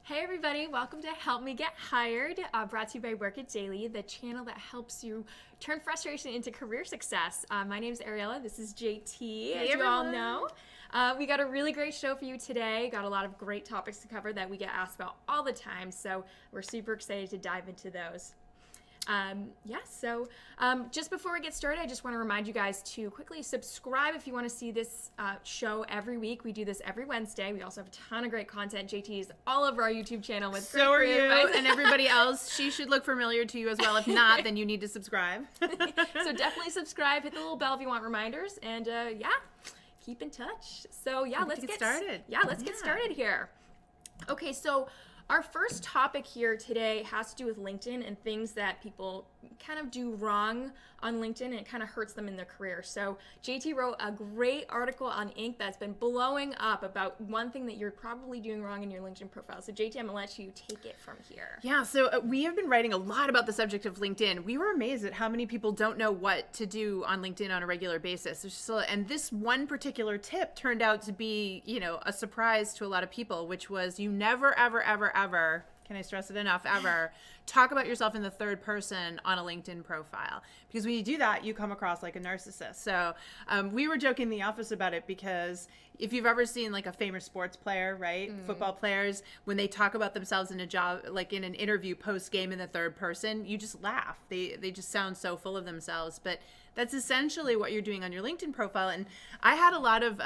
Hey everybody, welcome to Help Me Get Hired, brought to you by Work It Daily, the channel that helps you turn frustration into career success. My name is Ariella, this is JT, as you all know. We got a really great show for you today, got a lot of great topics to cover that we get asked about all the time, so we're super excited to dive into those. Just before we get started, I just want to remind you guys to quickly subscribe if you want to see this show every week. We do this every Wednesday. We also have a ton of great content. JT is all over our YouTube channel with great career advice. And everybody else. She should look familiar to you as well. If not, then you need to subscribe. So definitely subscribe, hit the little bell if you want reminders, and keep in touch. So let's get started. Let's get started here. Okay, so our first topic here today has to do with LinkedIn and things that people kind of do wrong on LinkedIn, and it kind of hurts them in their career. So JT wrote a great article on Inc. that's been blowing up about one thing that you're probably doing wrong in your LinkedIn profile. So JT, I'm going to let you take it from here. Yeah, so we have been writing a lot about the subject of LinkedIn. We were amazed at how many people don't know what to do on LinkedIn on a regular basis. And this one particular tip turned out to be, a surprise to a lot of people, which was you never, ever, ever, ever, can I stress it enough, ever, talk about yourself in the third person on a LinkedIn profile. Because when you do that, you come across like a narcissist. So we were joking in the office about it because if you've ever seen like a famous sports player, right? Football players, when they talk about themselves in a job, like in an interview post-game in the third person, you just laugh. They just sound so full of themselves. But that's essentially what you're doing on your LinkedIn profile. And I had a lot of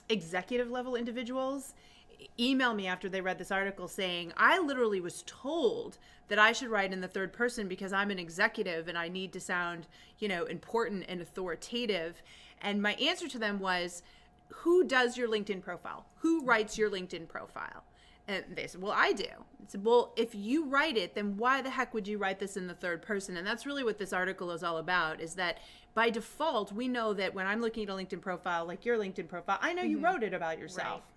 executive level individuals email me after they read this article saying, I literally was told that I should write in the third person because I'm an executive and I need to sound, important and authoritative. And my answer to them was, who does your LinkedIn profile? Who writes your LinkedIn profile? And they said, well, I do. I said, well, if you write it, then why the heck would you write this in the third person? And that's really what this article is all about, is that by default, we know that when I'm looking at a LinkedIn profile, like your LinkedIn profile, I know you wrote it about yourself. Right.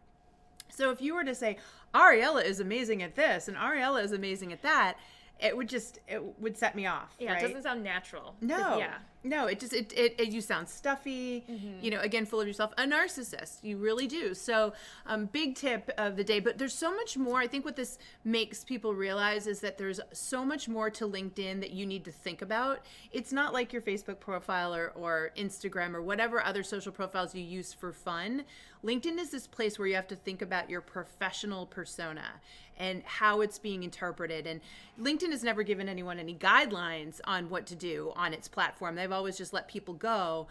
So if you were to say, Ariella is amazing at this and Ariella is amazing at that, it would set me off. Yeah, right? It doesn't sound natural. No. No, you sound stuffy, again, full of yourself, a narcissist. You really do. So big tip of the day, but there's so much more. I think what this makes people realize is that there's so much more to LinkedIn that you need to think about. It's not like your Facebook profile or Instagram or whatever other social profiles you use for fun. LinkedIn is this place where you have to think about your professional persona and how it's being interpreted. And LinkedIn has never given anyone any guidelines on what to do on its platform. They've always just let people go.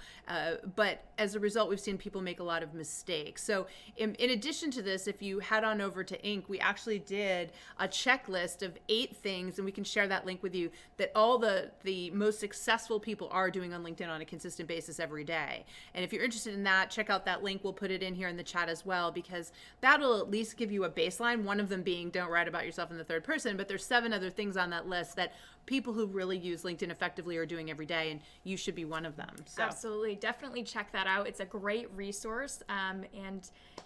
But as a result, we've seen people make a lot of mistakes. So in addition to this, if you head on over to Inc., we actually did a checklist of 8 things, and we can share that link with you, that all the most successful people are doing on LinkedIn on a consistent basis every day. And if you're interested in that, check out that link. We'll put it in here in the chat as well, because that'll at least give you a baseline, one of them being don't write about yourself in the third person, but there's 7 other things on that list that people who really use LinkedIn effectively are doing every day, and you should be one of them. So. Absolutely. Definitely check that out. It's a great resource.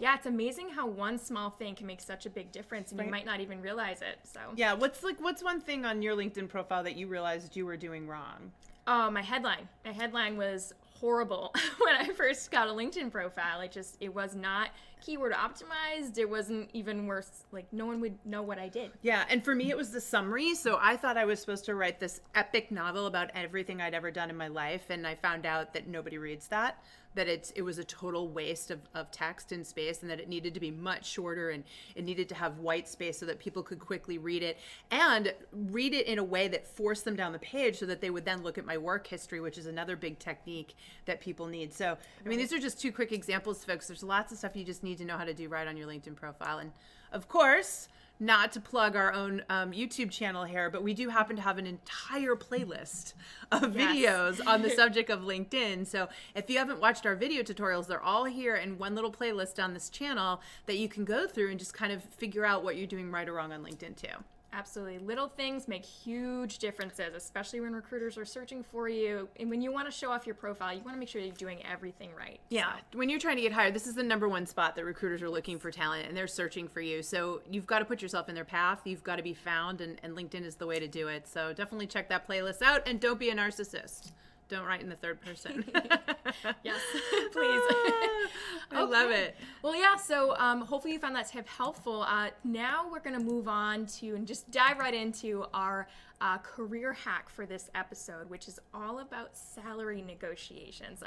It's amazing how one small thing can make such a big difference, and you might not even realize it. So yeah, what's one thing on your LinkedIn profile that you realized you were doing wrong? Oh, my headline. My headline was horrible when I first got a LinkedIn profile. It was not keyword optimized. It wasn't even worth, no one would know what I did. Yeah, and for me it was the summary. So I thought I was supposed to write this epic novel about everything I'd ever done in my life, and I found out that nobody reads that it was a total waste of text and space, and that it needed to be much shorter, and it needed to have white space so that people could quickly read it, and read it in a way that forced them down the page so that they would then look at my work history, which is another big technique that people need. So, I mean, these are just 2 quick examples, folks. There's lots of stuff you just need to know how to do right on your LinkedIn profile. And of course, not to plug our own YouTube channel here, but we do happen to have an entire playlist of videos on the subject of LinkedIn. So if you haven't watched our video tutorials, they're all here in one little playlist on this channel that you can go through and just kind of figure out what you're doing right or wrong on LinkedIn too. Absolutely. Little things make huge differences, especially when recruiters are searching for you. And when you want to show off your profile, you want to make sure you're doing everything right. Yeah. So. When you're trying to get hired, this is the number one spot that recruiters are looking for talent, and they're searching for you. So you've got to put yourself in their path. You've got to be found, and LinkedIn is the way to do it. So definitely check that playlist out, and don't be a narcissist. Don't write in the third person. Yes, please. I love it. Well, yeah, so hopefully you found that tip helpful. Now we're going to move on to and just dive right into our career hack for this episode, which is all about salary negotiations.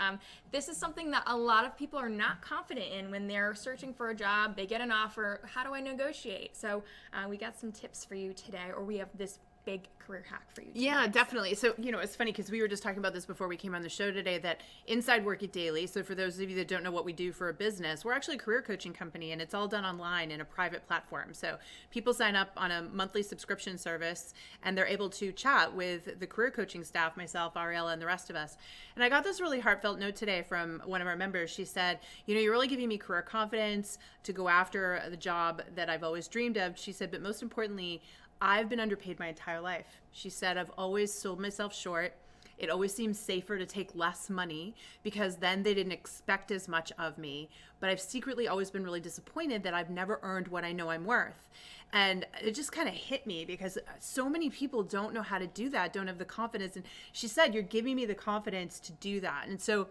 This is something that a lot of people are not confident in when they're searching for a job. They get an offer. How do I negotiate? So we got some tips for you today, or we have this big career hack for you today. Yeah, definitely. So, it's funny because we were just talking about this before we came on the show today, that inside Work It Daily, so for those of you that don't know what we do for a business, we're actually a career coaching company, and it's all done online in a private platform. So people sign up on a monthly subscription service, and they're able to chat with the career coaching staff, myself, Ariella, and the rest of us. And I got this really heartfelt note today from one of our members. She said, you're really giving me career confidence to go after the job that I've always dreamed of. She said, but most importantly, I've been underpaid my entire life. She said, I've always sold myself short. It always seems safer to take less money because then they didn't expect as much of me. But I've secretly always been really disappointed that I've never earned what I know I'm worth. And it just kind of hit me because so many people don't know how to do that, don't have the confidence. And she said, you're giving me the confidence to do that. And so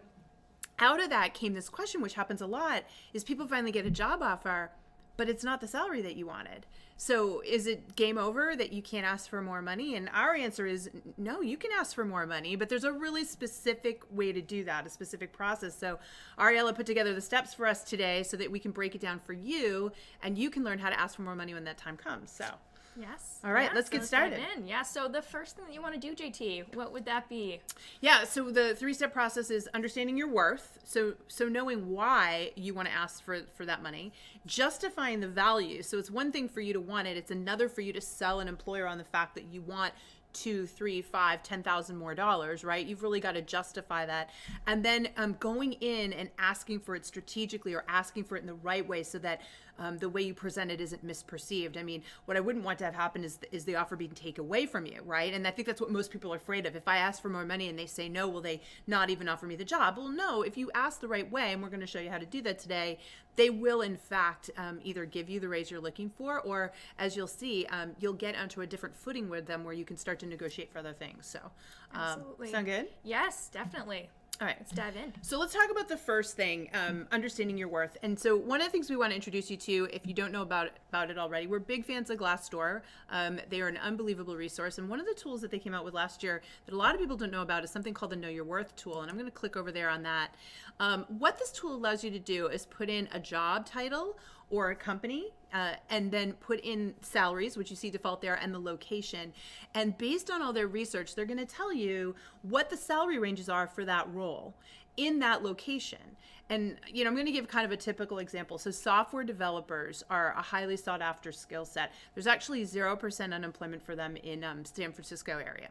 out of that came this question, which happens a lot, is people finally get a job offer, but it's not the salary that you wanted. So is it game over that you can't ask for more money? And our answer is no, you can ask for more money, but there's a really specific way to do that, a specific process. So Ariella put together the steps for us today so that we can break it down for you and you can learn how to ask for more money when that time comes. So yes. All right, let's get started. Yeah, so the first thing that you want to do, JT, what would that be? Yeah, so the 3-step process is understanding your worth. So knowing why you want to ask for that money, justifying the value. So it's one thing for you to want it. It's another for you to sell an employer on the fact that you want 2, 3, 5, 10,000 more dollars, right? You've really got to justify that. And then going in and asking for it strategically or asking for it in the right way so that the way you present it isn't misperceived. I mean, what I wouldn't want to have happen is the offer being taken away from you, right? And I think that's what most people are afraid of. If I ask for more money and they say no, will they not even offer me the job? Well, no, if you ask the right way, and we're going to show you how to do that today, they will in fact either give you the raise you're looking for, or as you'll see, you'll get onto a different footing with them where you can start to negotiate for other things. So absolutely. Sound good? Yes, definitely. All right, let's dive in. So let's talk about the first thing, understanding your worth. And so one of the things we want to introduce you to, if you don't know about it already, we're big fans of Glassdoor. They are an unbelievable resource. And one of the tools that they came out with last year that a lot of people don't know about is something called the Know Your Worth tool. And I'm going to click over there on that. What this tool allows you to do is put in a job title or a company, and then put in salaries, which you see default there, and the location. And based on all their research, they're going to tell you what the salary ranges are for that role in that location. And, I'm going to give kind of a typical example. So software developers are a highly sought after skill set. There's actually 0% unemployment for them in San Francisco area.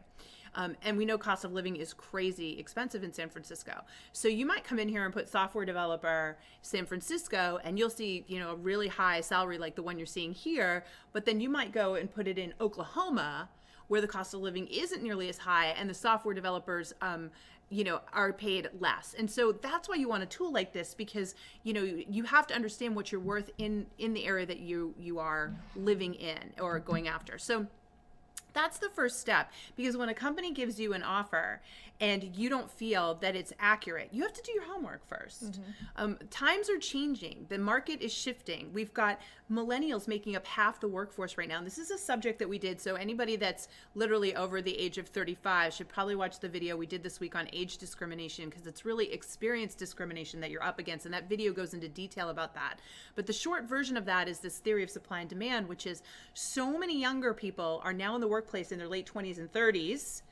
And we know cost of living is crazy expensive in San Francisco. So you might come in here and put software developer San Francisco, and you'll see, a really high salary like the one you're seeing here. But then you might go and put it in Oklahoma, where the cost of living isn't nearly as high, and the software developers, are paid less. And so that's why you want a tool like this, because, you have to understand what you're worth in the area that you are living in or going after. So that's the first step, because when a company gives you an offer and you don't feel that it's accurate, you have to do your homework first. Times are changing. The market is shifting. We've got millennials making up half the workforce right now. And this is a subject that we did. So anybody that's literally over the age of 35 should probably watch the video we did this week on age discrimination, because it's really experience discrimination that you're up against. And that video goes into detail about that. But the short version of that is this theory of supply and demand, which is so many younger people are now in the workplace in their late 20s and 30s.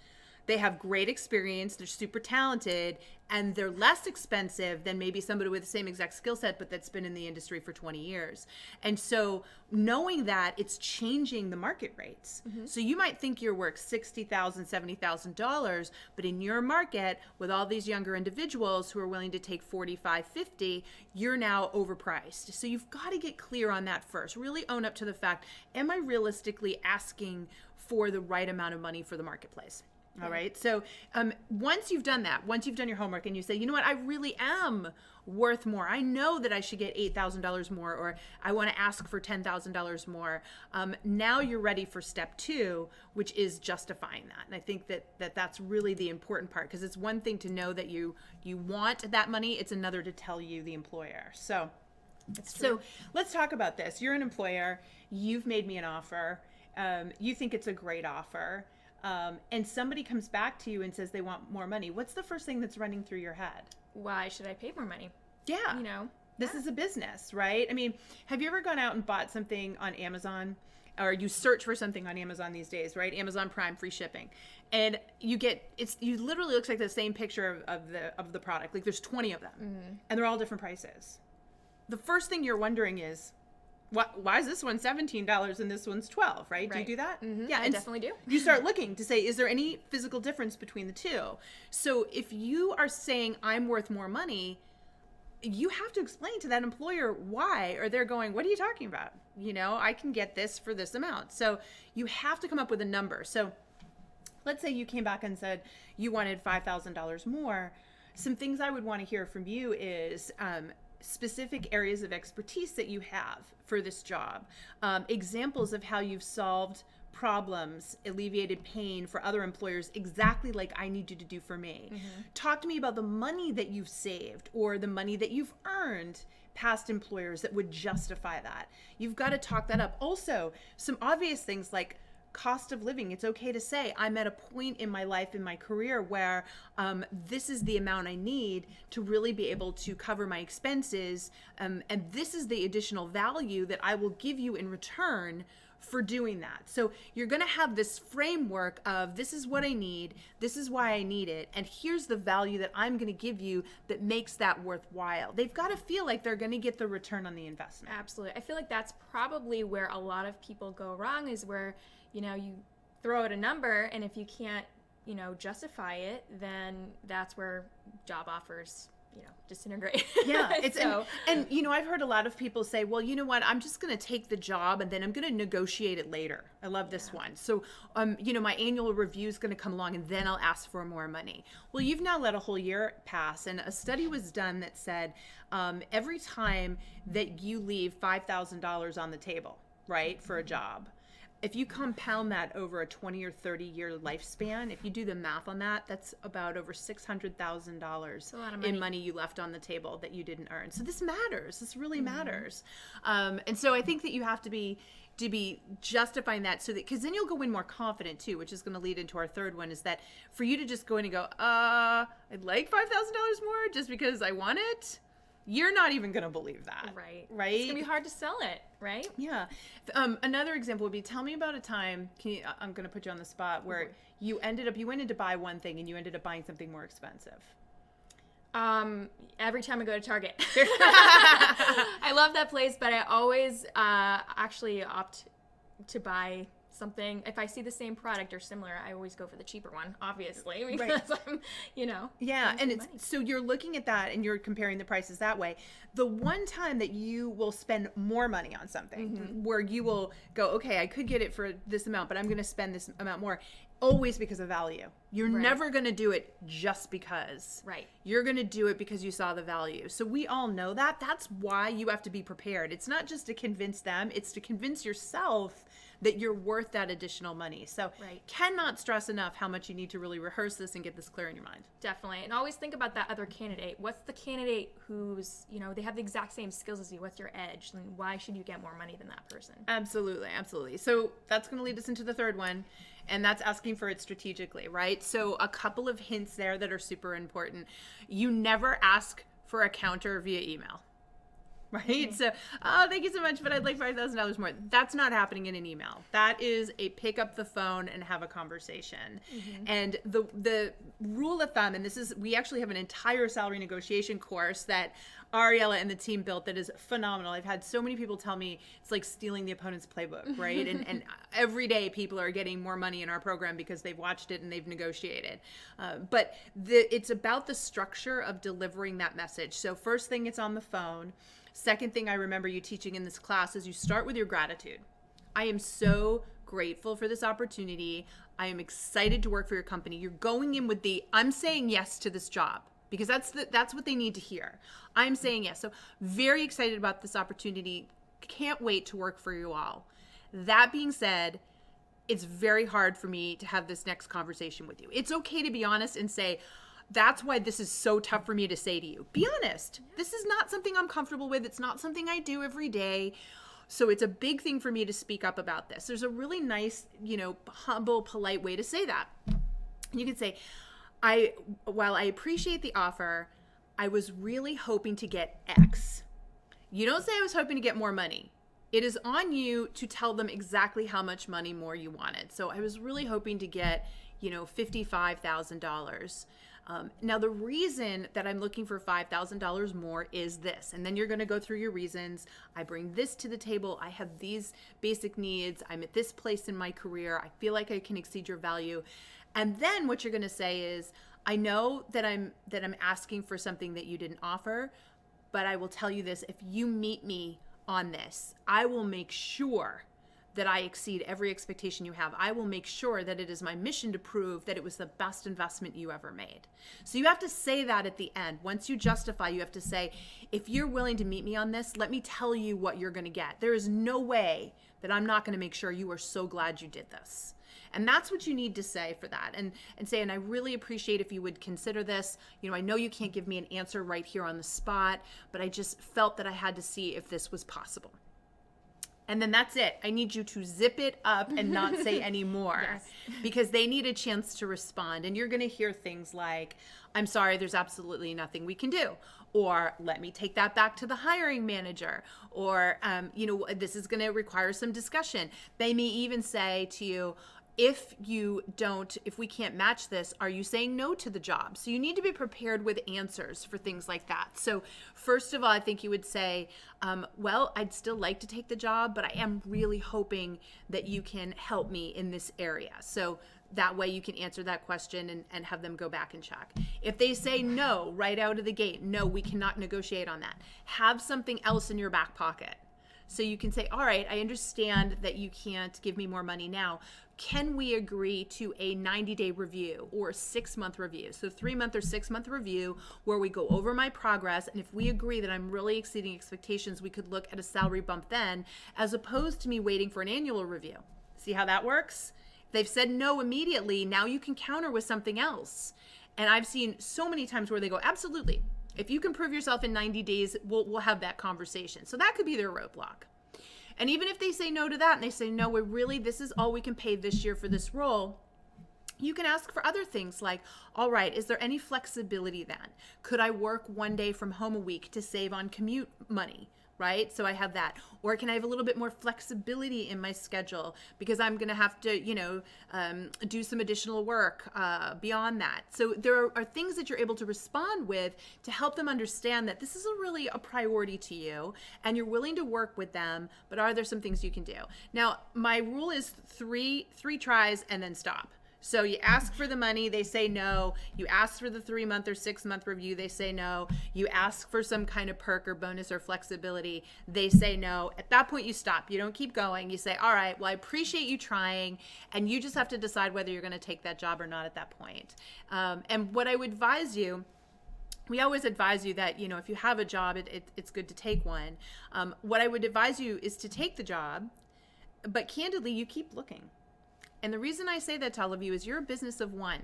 They have great experience, they're super talented, and they're less expensive than maybe somebody with the same exact skill set, but that's been in the industry for 20 years. And so knowing that, it's changing the market rates. So you might think you're worth $60,000, $70,000, but in your market, with all these younger individuals who are willing to take 45, 50, you're now overpriced. So you've got to get clear on that first. Really own up to the fact, am I realistically asking for the right amount of money for the marketplace? All right. So once you've done that, once you've done your homework and you say, you know what, I really am worth more. I know that I should get $8,000 more, or I want to ask for $10,000 more. Now you're ready for step 2, which is justifying that. And I think that's really the important part, because it's one thing to know that you want that money. It's another to tell you, the employer. So It's true. So let's talk about this. You're an employer. You've made me an offer. You think it's a great offer. And somebody comes back to you and says they want more money. What's the first thing that's running through your head? Why should I pay more money? Yeah. You know? This is a business, right? I mean, have you ever gone out and bought something on Amazon? Or you search for something on Amazon these days, right? Amazon Prime, free shipping. And you literally looks like the same picture of the product. Like there's 20 of them. Mm-hmm. And they're all different prices. The first thing you're wondering is, why is this one $17 and this one's $12, right? Do you do that? Mm-hmm. Yeah, I definitely do. You start looking to say, is there any physical difference between the two? So if you are saying I'm worth more money, you have to explain to that employer why, or they're going, what are you talking about? You know, I can get this for this amount. So you have to come up with a number. So let's say you came back and said you wanted $5,000 more. Some things I would want to hear from you is specific areas of expertise that you have for this job, examples of how you've solved problems, alleviated pain for other employers exactly like I need you to do for me. Mm-hmm. Talk to me about the money that you've saved or the money that you've earned past employers that would justify that. You've got to talk that up. Also, some obvious things like cost of living. It's okay to say I'm at a point in my life, in my career, where this is the amount I need to really be able to cover my expenses, and this is the additional value that I will give you in return for doing that. So you're going to have this framework of this is what I need, this is why I need it, and here's the value that I'm going to give you that makes that worthwhile. They've got to feel like they're going to get the return on the investment. Absolutely. I feel like that's probably where a lot of people go wrong, is where, you know, you throw out a number, and if you can't, you know, justify it, then that's where job offers, you know, disintegrate. Yeah. It's and you know, I've heard a lot of people say, well, you know what, I'm just going to take the job and then I'm going to negotiate it later. I love this one. So, you know, my annual review is going to come along and then I'll ask for more money. Well, you've now let a whole year pass, and a study was done that said every time that you leave $5,000 on the table, right, for a job, if you compound that over a 20 or 30 year lifespan, if you do the math on that, that's about over $600,000 in money you left on the table that you didn't earn. So this matters. This really matters. And so I think that you have to be justifying that, so that, because then you'll go in more confident too, which is going to lead into our third one, is that for you to just go in and go, I'd like $5,000 more just because I want it. You're not even going to believe that. Right. It's going to be hard to sell it, right? Yeah. Another example would be, tell me about a time, I'm going to put you on the spot, where you went in to buy one thing and you ended up buying something more expensive. Every time I go to Target. I love that place, but I always actually opt to buy something. If I see the same product or similar, I always go for the cheaper one, obviously, because I'm, you know. Yeah, and so you're looking at that and you're comparing the prices that way. The one time that you will spend more money on something, where you will go, okay, I could get it for this amount, but I'm going to spend this amount more, always because of value. You're never going to do it just because. Right. You're going to do it because you saw the value. So we all know that. That's why you have to be prepared. It's not just to convince them, it's to convince yourself that you're worth that additional money. So cannot stress enough how much you need to really rehearse this and get this clear in your mind. Definitely. And always think about that other candidate. What's the candidate who's, you know, they have the exact same skills as you? What's your edge? And why should you get more money than that person? Absolutely. Absolutely. So that's going to lead us into the third one, and that's asking for it strategically, right? So a couple of hints there that are super important. You never ask for a counter via email. Right? So, thank you so much, but I'd like $5,000 more. That's not happening in an email. That is a pick up the phone and have a conversation. And the rule of thumb, and we actually have an entire salary negotiation course that Ariella and the team built that is phenomenal. I've had so many people tell me it's like stealing the opponent's playbook, right? and every day people are getting more money in our program because they've watched it and they've negotiated. But it's about the structure of delivering that message. So first thing, it's on the phone. Second thing I remember you teaching in this class is you start with your gratitude. I am so grateful for this opportunity. I am excited to work for your company. You're going in with I'm saying yes to this job, because that's what they need to hear. I'm saying yes. So very excited about this opportunity. Can't wait to work for you all. That being said, it's very hard for me to have this next conversation with you. It's okay to be honest and say, that's why this is so tough for me to say to you. Be honest. This is not something I'm comfortable with. It's not something I do every day. So it's a big thing for me to speak up about this. There's a really nice, humble, polite way to say that. You can say, while I appreciate the offer, I was really hoping to get X. You don't say I was hoping to get more money. It is on you to tell them exactly how much money more you wanted. So I was really hoping to get, $55,000. Now, the reason that I'm looking for $5,000 more is this, and then you're going to go through your reasons. I bring this to the table. I have these basic needs. I'm at this place in my career. I feel like I can exceed your value. And then what you're going to say is, I know that I'm asking for something that you didn't offer, but I will tell you this, if you meet me on this, I will make sure that I exceed every expectation you have. I will make sure that it is my mission to prove that it was the best investment you ever made. So you have to say that at the end. Once you justify, you have to say, if you're willing to meet me on this, let me tell you what you're going to get. There is no way that I'm not going to make sure you are so glad you did this. And that's what you need to say for that. And say, and I really appreciate if you would consider this. I know you can't give me an answer right here on the spot, but I just felt that I had to see if this was possible. And then that's it. I need you to zip it up and not say any more. Yes. Because they need a chance to respond. And you're going to hear things like, I'm sorry, there's absolutely nothing we can do. Or let me take that back to the hiring manager. Or, this is going to require some discussion. They may even say to you, if we can't match this, are you saying no to the job? So you need to be prepared with answers for things like that. So first of all, I think you would say, well, I'd still like to take the job, but I am really hoping that you can help me in this area. So that way you can answer that question and have them go back and check. If they say no right out of the gate, no, we cannot negotiate on that. Have something else in your back pocket. So you can say, all right, I understand that you can't give me more money now. Can we agree to a 90-day review or a 6-month review? So 3-month or 6-month review where we go over my progress. And if we agree that I'm really exceeding expectations, we could look at a salary bump then, as opposed to me waiting for an annual review. See how that works? If they've said no immediately, now you can counter with something else. And I've seen so many times where they go, absolutely. If you can prove yourself in 90 days, we'll have that conversation. So that could be their roadblock. And even if they say no to that and they say, no, this is all we can pay this year for this role, you can ask for other things like, all right, is there any flexibility then? Could I work one day from home a week to save on commute money? Right? So I have that. Or can I have a little bit more flexibility in my schedule because I'm going to have to, do some additional work beyond that. So there are things that you're able to respond with to help them understand that this is really a priority to you and you're willing to work with them, but are there some things you can do? Now, my rule is three tries and then stop. So you ask for the money, they say no. You ask for the 3-month or 6-month review, they say no. You ask for some kind of perk or bonus or flexibility, they say no. At that point, you stop. You don't keep going. You say, all right, well, I appreciate you trying, and you just have to decide whether you're going to take that job or not at that point. And what I would advise you, we always advise you that, if you have a job, it's good to take one. What I would advise you is to take the job, but candidly, you keep looking. And the reason I say that to all of you is you're a business of one.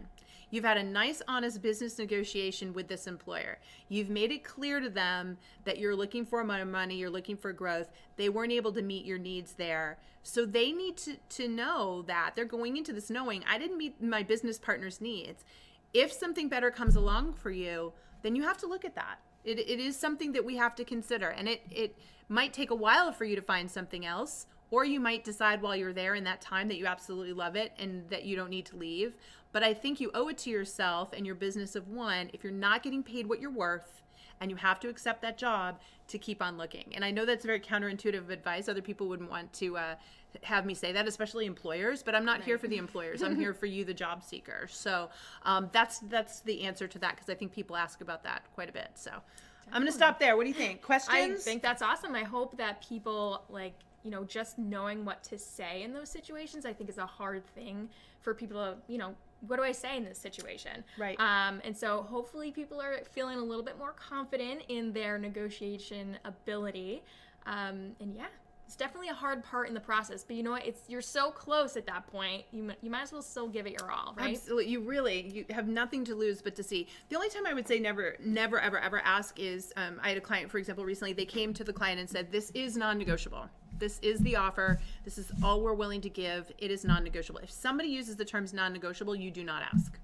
You've had a nice, honest business negotiation with this employer. You've made it clear to them that you're looking for more money, you're looking for growth. They weren't able to meet your needs there. So they need to know that they're going into this knowing, I didn't meet my business partner's needs. If something better comes along for you, then you have to look at that. It is something that we have to consider. And it might take a while for you to find something else. Or you might decide while you're there in that time that you absolutely love it and that you don't need to leave. But I think you owe it to yourself and your business of one, if you're not getting paid what you're worth and you have to accept that job, to keep on looking. And I know that's very counterintuitive advice. Other people wouldn't want to have me say that, especially employers. But I'm not here for the employers. I'm here for you, the job seeker. So that's the answer to that, because I think people ask about that quite a bit. So I'm going to stop there. What do you think? Questions? I think that's awesome. I hope that people just knowing what to say in those situations, I think is a hard thing for people to, what do I say in this situation? Right. And so hopefully people are feeling a little bit more confident in their negotiation ability. And yeah, It's definitely a hard part in the process, but you know what? You're so close at that point. You might as well still give it your all, right? Absolutely. You have nothing to lose but to see. The only time I would say never, ever ask is, I had a client, for example, recently, they came to the client and said, this is non-negotiable. This is the offer. This is all we're willing to give. It is non-negotiable. If somebody uses the terms non-negotiable, you do not ask.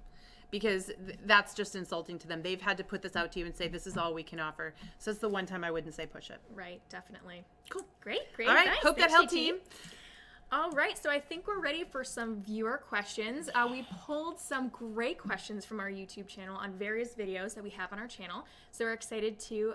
Because that's just insulting to them. They've had to put this out to you and say, this is all we can offer. So it's the one time I wouldn't say push it. Right, definitely. Cool. Great. All right, Thanks. hope that helped, team. All right, so I think we're ready for some viewer questions. We pulled some great questions from our YouTube channel on various videos that we have on our channel. So we're excited to,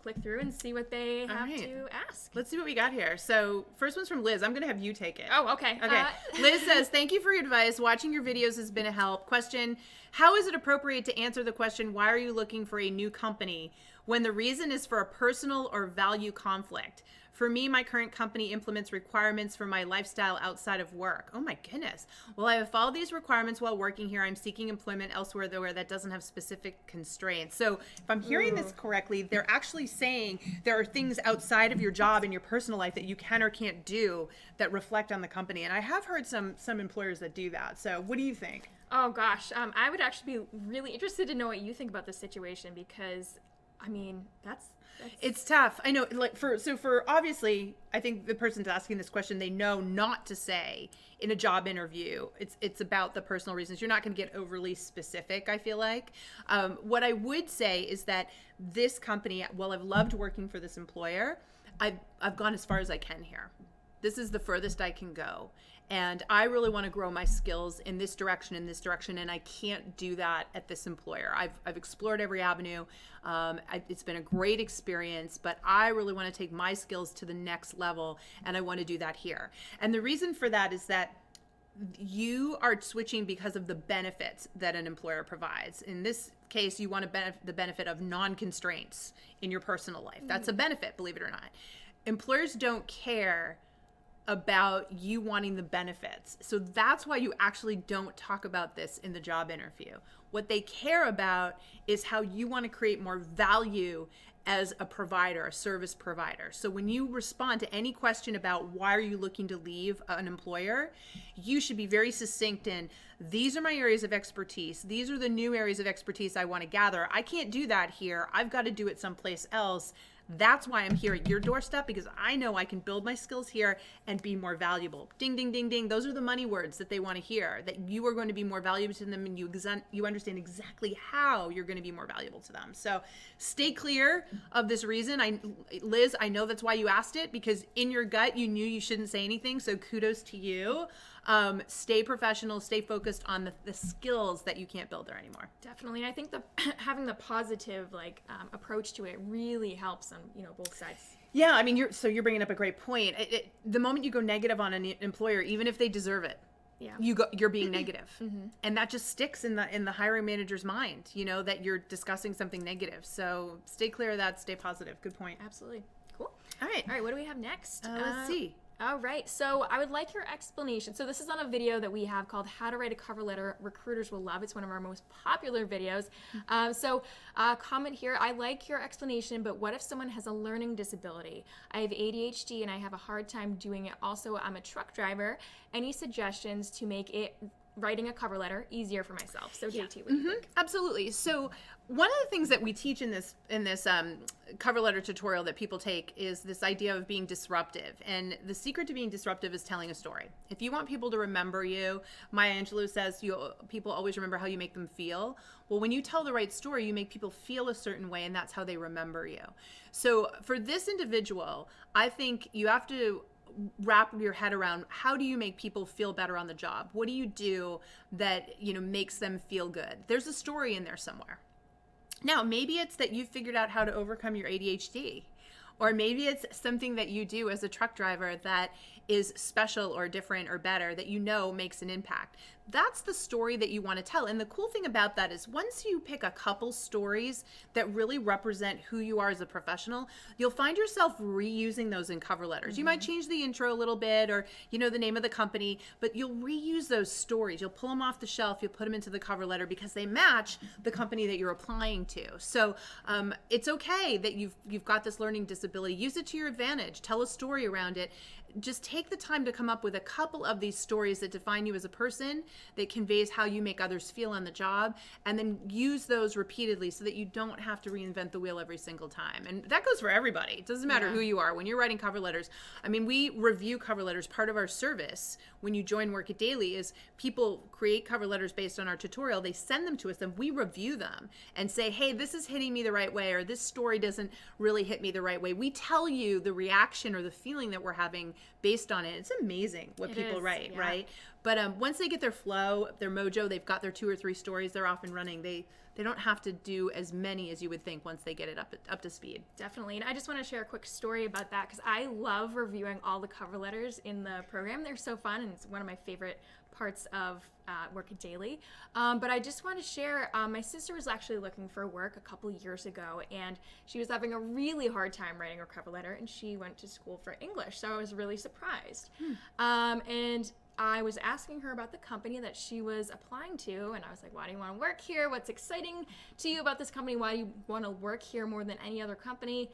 click through and see what they have to ask. Let's see what we got here. So first one's from Liz. I'm going to have you take it. Oh, okay. Okay. Liz says, thank you for your advice. Watching your videos has been a help. Question, how is it appropriate to answer the question, why are you looking for a new company, when the reason is for a personal or value conflict? For me, my current company implements requirements for my lifestyle outside of work. Oh my goodness. Well, I have followed these requirements while working here. I'm seeking employment elsewhere where that doesn't have specific constraints. So if I'm hearing this correctly, they're actually saying there are things outside of your job and your personal life that you can or can't do that reflect on the company. And I have heard some employers that do that. So what do you think? Oh gosh, I would actually be really interested to know what you think about this situation, because I mean, it's tough. I know, for obviously, I think the person's asking this question, they know not to say in a job interview. It's about the personal reasons. You're not going to get overly specific, I feel like. What I would say is that this company, while I've loved working for this employer, I've gone as far as I can here. This is the furthest I can go. And I really want to grow my skills in this direction, and I can't do that at this employer. I've explored every avenue. It's been a great experience, but I really want to take my skills to the next level, and I want to do that here. And the reason for that is that you are switching because of the benefits that an employer provides. In this case, you want the benefit of non-constraints in your personal life. That's a benefit, believe it or not. Employers don't care about you wanting the benefits. So that's why you actually don't talk about this in the job interview. What they care about is how you want to create more value as a provider, a service provider. So when you respond to any question about why are you looking to leave an employer, you should be very succinct in, these are my areas of expertise. These are the new areas of expertise I want to gather. I can't do that here. I've got to do it someplace else. That's why I'm here at your doorstep, because I know I can build my skills here and be more valuable. Ding, ding, ding, ding. Those are the money words that they want to hear, that you are going to be more valuable to them, and you understand exactly how you're going to be more valuable to them. So stay clear of this reason. Liz, I know that's why you asked it, because in your gut, you knew you shouldn't say anything. So kudos to you. Stay professional, stay focused on the skills that you can't build there anymore. Definitely. I think having the positive approach to it really helps on both sides. Yeah, I mean, you're bringing up a great point. The moment you go negative on an employer, even if they deserve it, you're being negative, and that just sticks in the hiring manager's mind. That you're discussing something negative. So stay clear of that. Stay positive. Good point. Absolutely. Cool. All right. What do we have next? Let's see. All right, so I would like your explanation. So this is on a video that we have called How to Write a Cover Letter Recruiters Will Love. It's one of our most popular videos. Comment here, I like your explanation, but what if someone has a learning disability? I have ADHD and I have a hard time doing it. Also, I'm a truck driver. Any suggestions to make writing a cover letter easier for myself? So JT, what do you think? Absolutely. So one of the things that we teach in this cover letter tutorial that people take is this idea of being disruptive. And the secret to being disruptive is telling a story. If you want people to remember you, Maya Angelou says people always remember how you make them feel. Well, when you tell the right story, you make people feel a certain way, and that's how they remember you. So for this individual, I think you have to wrap your head around, how do you make people feel better on the job? What do you do that makes them feel good? There's a story in there somewhere. Now, maybe it's that you've figured out how to overcome your ADHD, or maybe it's something that you do as a truck driver that is special or different or better that you know makes an impact. That's the story that you want to tell. And the cool thing about that is once you pick a couple stories that really represent who you are as a professional, you'll find yourself reusing those in cover letters. You might change the intro a little bit or, you know, the name of the company, but you'll reuse those stories. You'll pull them off the shelf. You'll put them into the cover letter because they match the company that you're applying to. So it's okay that you've got this learning disability. Use it to your advantage. Tell a story around it. Just take the time to come up with a couple of these stories that define you as a person, that conveys how you make others feel on the job, and then use those repeatedly so that you don't have to reinvent the wheel every single time. And that goes for everybody. It doesn't matter who you are. When you're writing cover letters, I mean, we review cover letters. Part of our service when you join Work It Daily is people create cover letters based on our tutorial. They send them to us and we review them and say, hey, this is hitting me the right way, or this story doesn't really hit me the right way. We tell you the reaction or the feeling that we're having based on it. It's amazing what people write, right? But once they get their flow, their mojo, they've got their 2 or 3 stories, they're off and running. They don't have to do as many as you would think once they get it up to speed. Definitely. And I just want to share a quick story about that because I love reviewing all the cover letters in the program. They're so fun, and it's one of my favorite parts of Work It Daily. But I just want to share, my sister was actually looking for work a couple years ago, and she was having a really hard time writing her cover letter, and she went to school for English, so I was really surprised. And I was asking her about the company that she was applying to, and I was like, why do you want to work here? What's exciting to you about this company? Why do you want to work here more than any other company?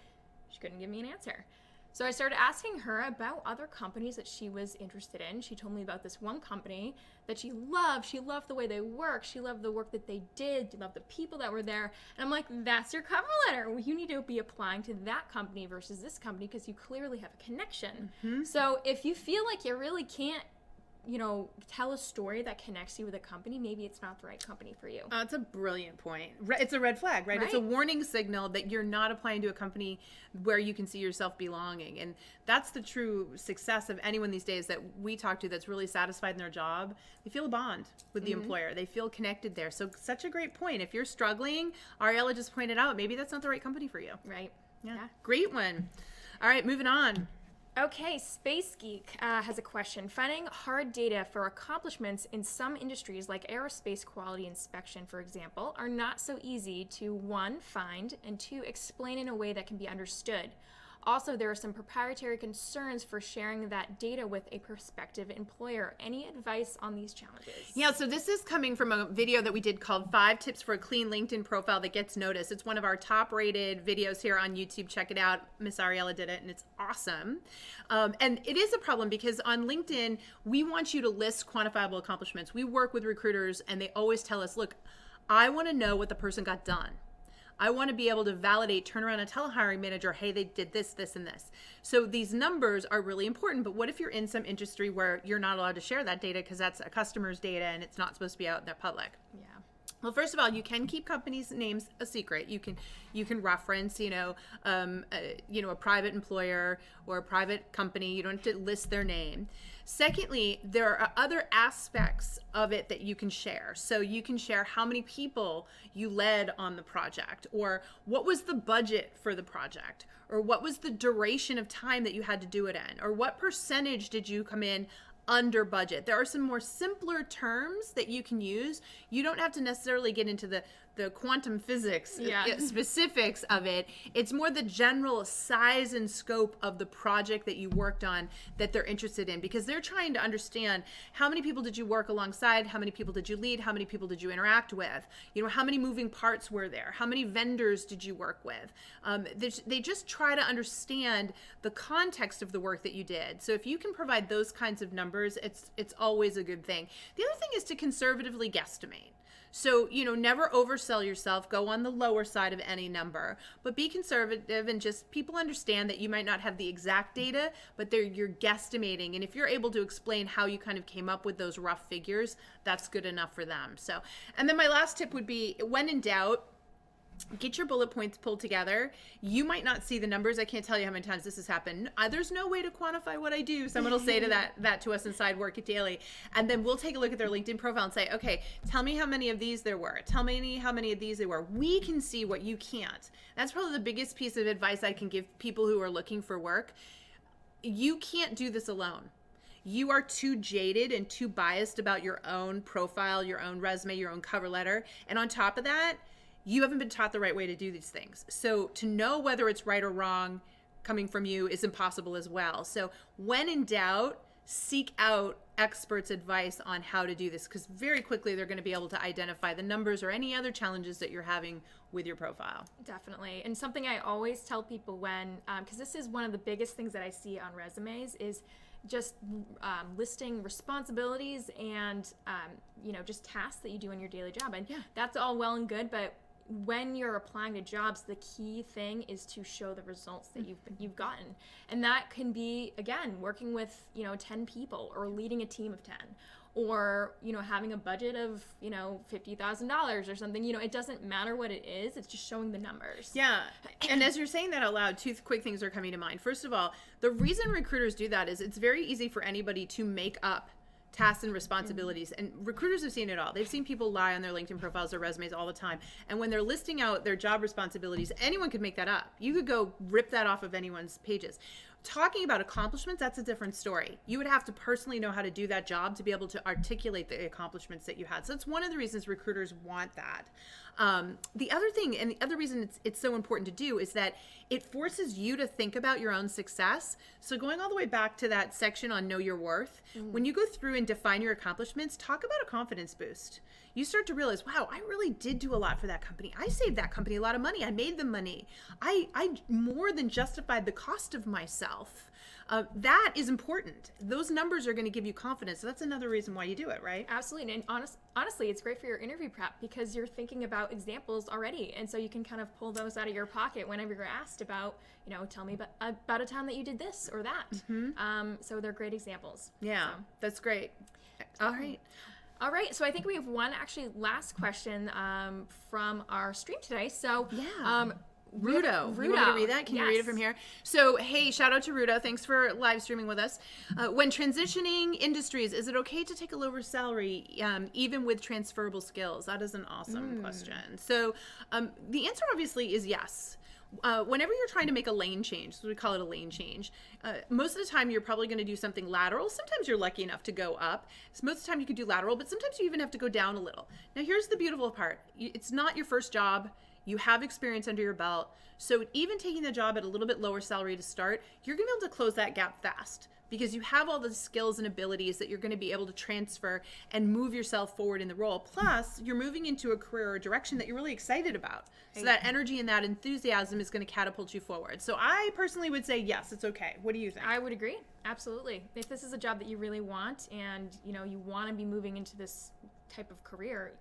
She couldn't give me an answer. So I started asking her about other companies that she was interested in. She told me about this one company that she loved. She loved the way they work. She loved the work that they did. She loved the people that were there. And I'm like, that's your cover letter. You need to be applying to that company versus this company because you clearly have a connection. So if you feel like you really can't, you know, tell a story that connects you with a company, maybe it's not the right company for you. It's a brilliant point. It's a red flag, right? It's a warning signal that you're not applying to a company where you can see yourself belonging. And that's the true success of anyone these days that we talk to that's really satisfied in their job. They feel a bond with the employer. They feel connected there. So such a great point. If you're struggling, Ariella just pointed out, maybe that's not the right company for you. Right. Yeah. Great one. All right, moving on. Okay, Space Geek has a question. Finding hard data for accomplishments in some industries, like aerospace quality inspection, for example, are not so easy to, 1, find, and 2, explain in a way that can be understood. Also, there are some proprietary concerns for sharing that data with a prospective employer. Any advice on these challenges? Yeah, so this is coming from a video that we did called 5 Tips for a Clean LinkedIn Profile That Gets Noticed. It's one of our top rated videos here on YouTube. Check it out. Miss Ariella did it, and it's awesome. And it is a problem because on LinkedIn, we want you to list quantifiable accomplishments. We work with recruiters, and they always tell us, look, I want to know what the person got done. I want to be able to validate, turn around and tell a hiring manager, hey, they did this, this, and this. So these numbers are really important. But what if you're in some industry where you're not allowed to share that data because that's a customer's data and it's not supposed to be out in the public? Yeah. Well, first of all, you can keep companies' names a secret. You can reference, a private employer or a private company. You don't have to list their name. Secondly, there are other aspects of it that you can share. So you can share how many people you led on the project, or what was the budget for the project, or what was the duration of time that you had to do it in, or what percentage did you come in under budget. There are some more simpler terms that you can use. You don't have to necessarily get into the quantum physics specifics of it. It's more the general size and scope of the project that you worked on that they're interested in, because they're trying to understand how many people did you work alongside, how many people did you lead, how many people did you interact with, how many moving parts were there, how many vendors did you work with. They just try to understand the context of the work that you did. So if you can provide those kinds of numbers, it's always a good thing. The other thing is to conservatively guesstimate. So, never oversell yourself. Go on the lower side of any number, but be conservative, and just people understand that you might not have the exact data, but you're guesstimating. And if you're able to explain how you kind of came up with those rough figures, that's good enough for them. So, and then my last tip would be, when in doubt, get your bullet points pulled together. You might not see the numbers. I can't tell you how many times this has happened. There's no way to quantify what I do. Someone will say that to us inside Work It Daily. And then we'll take a look at their LinkedIn profile and say, okay, tell me how many of these there were. Tell me how many of these there were. We can see what you can't. That's probably the biggest piece of advice I can give people who are looking for work. You can't do this alone. you are too jaded and too biased about your own profile, your own resume, your own cover letter. And on top of that, you haven't been taught the right way to do these things. So to know whether it's right or wrong coming from you is impossible as well. So when in doubt, seek out experts' advice on how to do this, because very quickly they're going to be able to identify the numbers or any other challenges that you're having with your profile. Definitely. And something I always tell people when, because this is one of the biggest things that I see on resumes, is just listing responsibilities and, just tasks that you do in your daily job. And that's all well and good, but when you're applying to jobs, the key thing is to show the results that you've gotten. And that can be, again, working with, 10 people or leading a team of 10 or, having a budget of, $50,000 or something. It doesn't matter what it is. It's just showing the numbers. Yeah. And as you're saying that out loud, two quick things are coming to mind. First of all, the reason recruiters do that is it's very easy for anybody to make up tasks and responsibilities. And recruiters have seen it all. They've seen people lie on their LinkedIn profiles or resumes all the time. And when they're listing out their job responsibilities, anyone could make that up. You could go rip that off of anyone's pages. Talking about accomplishments, that's a different story. You would have to personally know how to do that job to be able to articulate the accomplishments that you had. So that's one of the reasons recruiters want that. The other thing, and the other reason it's so important to do, is that it forces you to think about your own success. So going all the way back to that section on know your worth, when you go through and define your accomplishments, talk about a confidence boost. You start to realize, wow, I really did do a lot for that company. I saved that company a lot of money. I made them money. I more than justified the cost of myself. That is important. Those numbers are going to give you confidence. So that's another reason why you do it, right? Absolutely. And honestly, it's great for your interview prep because you're thinking about examples already. And so you can kind of pull those out of your pocket whenever you're asked about, tell me about a time that you did this or that. So they're great examples. Yeah, that's great. All right. So I think we have one actually last question from our stream today. So Rudo. You want me to read that? Can you read it from here? So, hey, shout out to Rudo. Thanks for live streaming with us. When transitioning industries, is it okay to take a lower salary, even with transferable skills? That is an awesome question. So, the answer obviously is yes. Whenever you're trying to make a lane change, so we call it a lane change, most of the time you're probably going to do something lateral. Sometimes you're lucky enough to go up. So most of the time you could do lateral, but sometimes you even have to go down a little. Now, here's the beautiful part. It's not your first job. You have experience under your belt. So even taking the job at a little bit lower salary to start, you're going to be able to close that gap fast because you have all the skills and abilities that you're going to be able to transfer and move yourself forward in the role. Plus, you're moving into a career or direction that you're really excited about. So that energy and that enthusiasm is going to catapult you forward. So I personally would say, yes, it's okay. What do you think? I would agree. Absolutely. If this is a job that you really want and, you want to be moving into this type of career,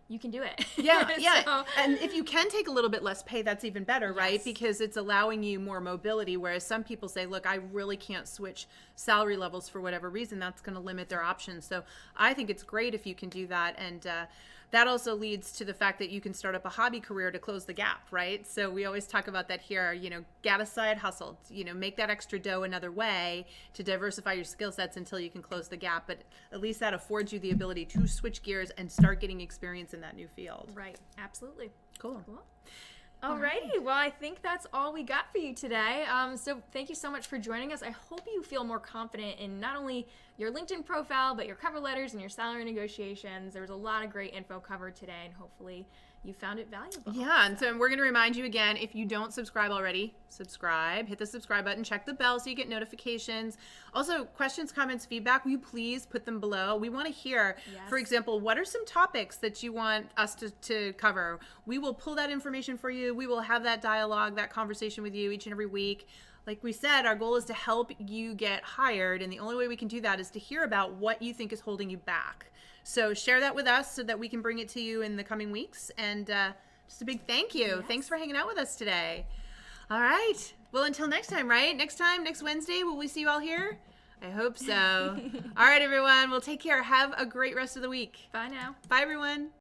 you can do it. Yeah. So, and if you can take a little bit less pay, that's even better, right? Because it's allowing you more mobility, whereas some people say, look, I really can't switch salary levels for whatever reason. That's going to limit their options. So I think it's great if you can do that. And that also leads to the fact that you can start up a hobby career to close the gap, right? So we always talk about that here, get a side hustle, make that extra dough another way to diversify your skill sets until you can close the gap. But at least that affords you the ability to switch gears and start getting experience in that new field. Right. Absolutely. Cool. Alrighty, well, I think that's all we got for you today. So thank you so much for joining us. I hope you feel more confident in not only your LinkedIn profile, but your cover letters and your salary negotiations. There was a lot of great info covered today, and hopefully you found it valuable. Yeah, and so we're going to remind you again, if you don't subscribe already, subscribe. Hit the subscribe button. Check the bell so you get notifications. Also, questions, comments, feedback, will you please put them below? We want to hear, for example, what are some topics that you want us to cover? We will pull that information for you. We will have that dialogue, that conversation with you each and every week. Like we said, our goal is to help you get hired, and the only way we can do that is to hear about what you think is holding you back. So share that with us so that we can bring it to you in the coming weeks. And just a big thank you. Thanks for hanging out with us today. All right. Well, until next time, right? Next Wednesday, will we see you all here? I hope so. All right, everyone. Well, take care. Have a great rest of the week. Bye now. Bye, everyone.